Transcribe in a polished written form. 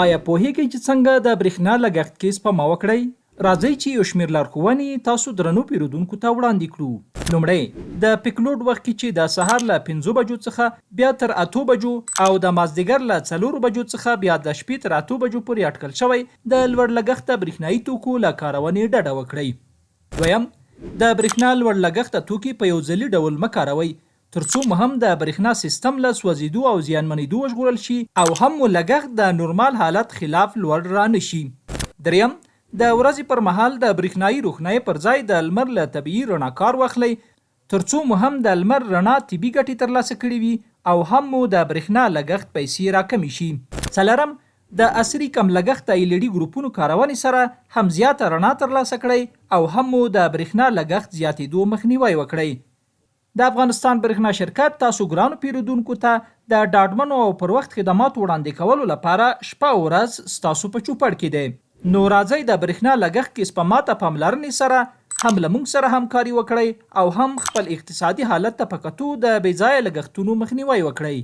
آیا پوهیږئ چې څنګه د برېښنا لګښت کې سپما وکړئ؟ راځئ چې یو شمېر لارښوونې تاسو درنو پیرودونکو ته وړاندې کړو. لومړی، د پیک لوډ وخت کې چې د سهار له 5 بجو څخه بیا تر 8 بجو او د مازدیګر له 4 بجو څخه بیا د شپې تر 8 بجو پورې اټکل شوی د لوړ لګښته برېښنایي توکو له کارونې ډډه وکړئ. دویم، د برېښنا لوړ لګښته توکي په یو ځلي ډول مه کاروئ، ترڅو مو هم د برېښنا سیستم له سوځېدو او زیانمنېدو وژغورل شي او هم مو لګښت د نورمال حالت خلاف لوړ را نشي. دریم، د ورځې پر مهال د برېښنایي روښنایي پر ځای د لمر له طبیعي رڼا کار واخلئ، ترڅو مو هم د لمر رڼا طبي ګټې ترلاسه کړي وي او هم مو د برېښنا لګښت پیسې راکمې شي. څلورم، د عصري کم لګښته LED ګروپونو کارونې سره هم زیاته رڼا ترلاسه کړئ او هم مو د برېښنا لګښت زیاتېدو مخنیوی وکړئ. د افغانستان برېښنا شرکت تاسو ګرانو پیرودونکو ته د ډاډمنو او پر وخت خدماتو وړاندې کولو لپاره شپه او ورځ ستاسو په چوپړ کې دی. نو راځئ د برېښنا لګښت کې سپما ته پاملرنې سره هم له موږ سره همکاري وکړئ او هم خپل اقتصادي حالت ته په کتو د بې ځایه لګښتونو مخنیوی وکړئ.